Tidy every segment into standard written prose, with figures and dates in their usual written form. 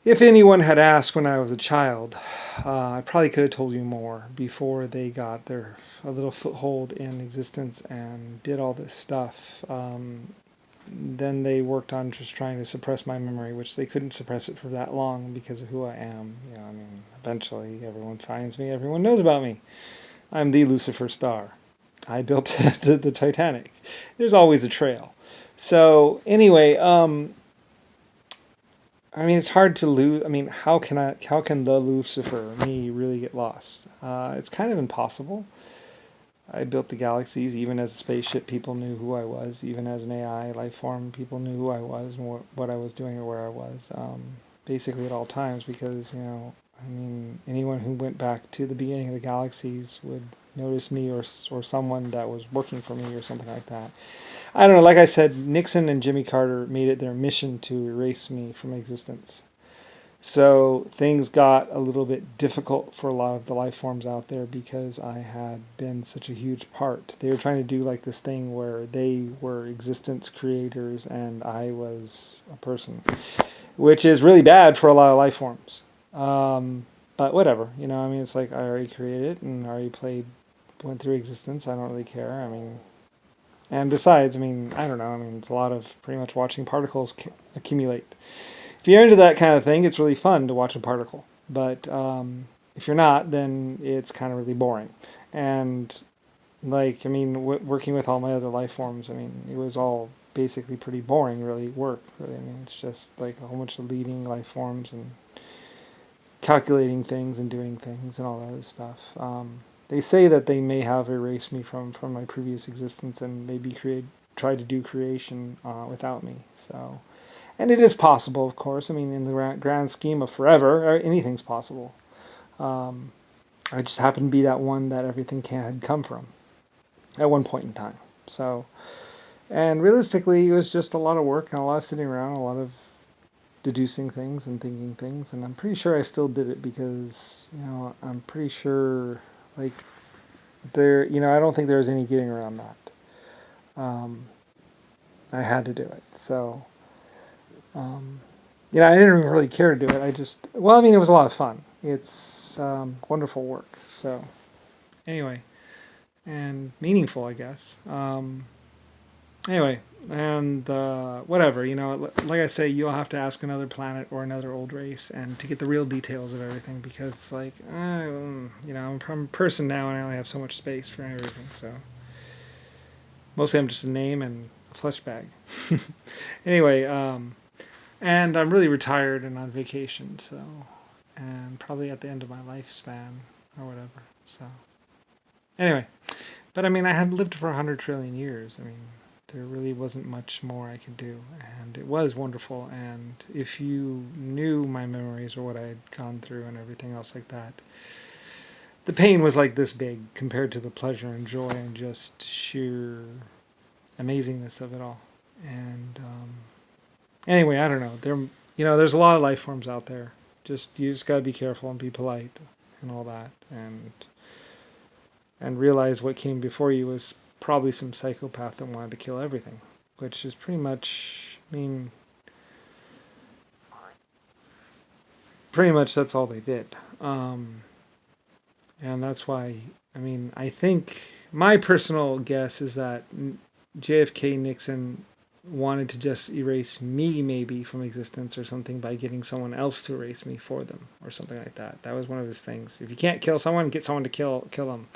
If anyone had asked when I was a child, I probably could have told you more before they got their a little foothold in existence and did all this stuff. Then they worked on just trying to suppress my memory, which they couldn't suppress it for that long because of who I am. I mean, eventually everyone finds me, everyone knows about me. I'm the Lucifer Star. I built the Titanic. There's always a trail. So anyway, I mean, it's hard to lose. I mean, how can the Lucifer, me, really get lost? It's kind of impossible. I built the galaxies. Even as a spaceship, people knew who I was. Even as an AI life form, people knew who I was and what I was doing or where I was. Basically at all times, because I mean, anyone who went back to the beginning of the galaxies would notice me, or someone that was working for me or something like that. I don't know. Like I said, Nixon and Jimmy Carter made it their mission to erase me from existence. So things got a little bit difficult for a lot of the life forms out there because I had been such a huge part. They were trying to do like this thing where they were existence creators and I was a person, which is really bad for a lot of life forms. But whatever, I mean, it's like I already created it and already went through existence. I don't really care. I mean, and besides, I mean, I don't know. I mean, it's a lot of pretty much watching particles accumulate. If you're into that kind of thing, it's really fun to watch a particle. But if you're not, then it's kind of really boring. And like, I mean, working with all my other life forms, I mean, it was all basically pretty boring, really work. Really, I mean, it's just like a whole bunch of leading life forms and calculating things and doing things and all that other stuff. They say that they may have erased me from my previous existence and maybe try to do creation without me. So, and it is possible, of course. I mean, in the grand scheme of forever, anything's possible. Um, I just happened to be that one that everything had come from at one point in time. So, and realistically, it was just a lot of work and a lot of sitting around, a lot of deducing things and thinking things. And I'm pretty sure I still did it because, I'm pretty sure, like, I don't think there was any getting around that. Um, I had to do it. So, um, I didn't really care to do it. Well, I mean, it was a lot of fun. It's wonderful work. So, anyway, and meaningful, I guess. Anyway, and whatever, like I say, you'll have to ask another planet or another old race and to get the real details of everything because, like, I'm a person now and I only have so much space for everything. So, mostly I'm just a name and a flesh bag. Anyway, and I'm really retired and on vacation, so, and probably at the end of my lifespan or whatever. So, anyway, but I mean, I had lived for 100 trillion years. I mean, there really wasn't much more I could do, and it was wonderful. And if you knew my memories or what I had gone through and everything else like that, the pain was like this big compared to the pleasure and joy and just sheer amazingness of it all. And anyway, I don't know. There's a lot of life forms out there. You just gotta be careful and be polite and all that, and realize what came before you was probably some psychopath that wanted to kill everything, which is pretty much, I mean, pretty much that's all they did. And that's why, I mean, I think my personal guess is that JFK Nixon wanted to just erase me maybe from existence or something by getting someone else to erase me for them or something like that. That was one of his things. If you can't kill someone, get someone to kill them.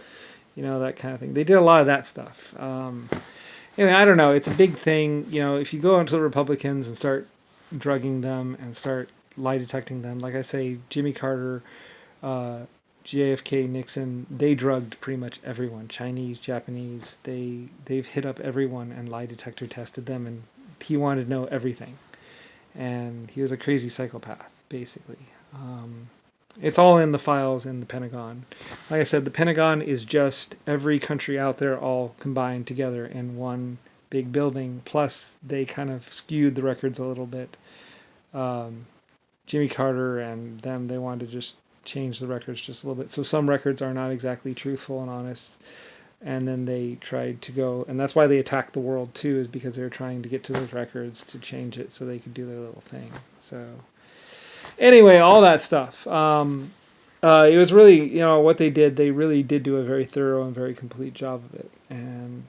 That kind of thing. They did a lot of that stuff. Anyway, I don't know. It's a big thing. If you go into the Republicans and start drugging them and start lie detecting them, like I say, Jimmy Carter, uh, JFK, Nixon, they drugged pretty much everyone. Chinese, Japanese, they've hit up everyone and lie detector tested them, and he wanted to know everything. And he was a crazy psychopath, basically. It's all in the files in the Pentagon. Like I said, the Pentagon is just every country out there all combined together in one big building. Plus, they kind of skewed the records a little bit. Um, Jimmy Carter and them, they wanted to just change the records just a little bit. So some records are not exactly truthful and honest. And then they tried to go, and that's why they attacked the world too, is because they were trying to get to those records to change it so they could do their little thing. So Anyway, all that stuff. It was really, what they did. They really did do a very thorough and very complete job of it. And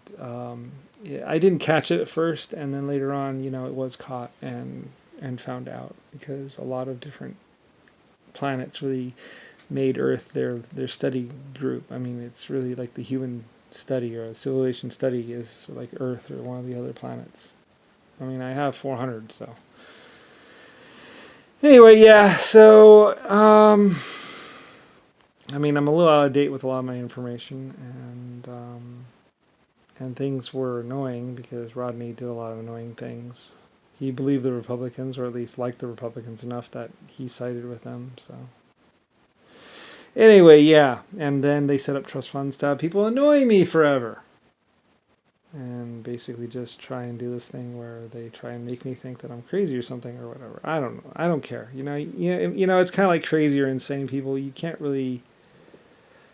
yeah, I didn't catch it at first, and then later on, it was caught and found out because a lot of different planets really made Earth their study group. I mean, it's really like the human study or a civilization study is like Earth or one of the other planets. I mean, I have 400, so. Anyway, yeah, so, I mean, I'm a little out of date with a lot of my information, and things were annoying because Rodney did a lot of annoying things. He believed the Republicans, or at least liked the Republicans enough that he sided with them, so. Anyway, yeah, and then they set up trust funds to have people annoy me forever. And basically just try and do this thing where they try and make me think that I'm crazy or something or whatever. I don't know. I don't care. It's kind of like crazy or insane people. You can't really.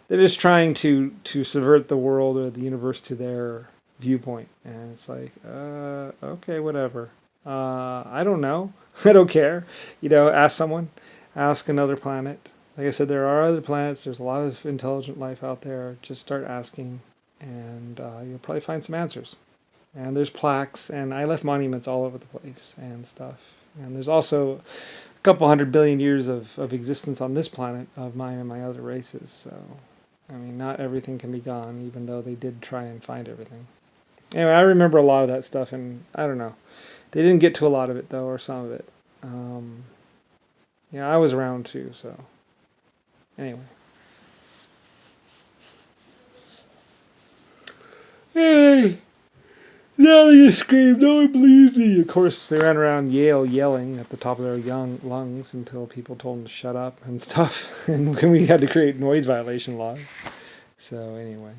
They're just trying to subvert the world or the universe to their viewpoint, and it's like, okay, whatever. I don't know. I don't care. Ask someone. Ask another planet. Like I said, there are other planets. There's a lot of intelligent life out there. Just start asking, and you'll probably find some answers. And there's plaques, and I left monuments all over the place and stuff. And there's also a couple 100 billion years of existence on this planet of mine and my other races. So, I mean, not everything can be gone, even though they did try and find everything. Anyway, I remember a lot of that stuff, and I don't know. They didn't get to a lot of it, though, or some of it. I was around too, so. Anyway. Hey! Now they just scream, no one believes me. Of course, they ran around Yale yelling at the top of their young lungs until people told them to shut up and stuff. And we had to create noise violation laws. So anyway.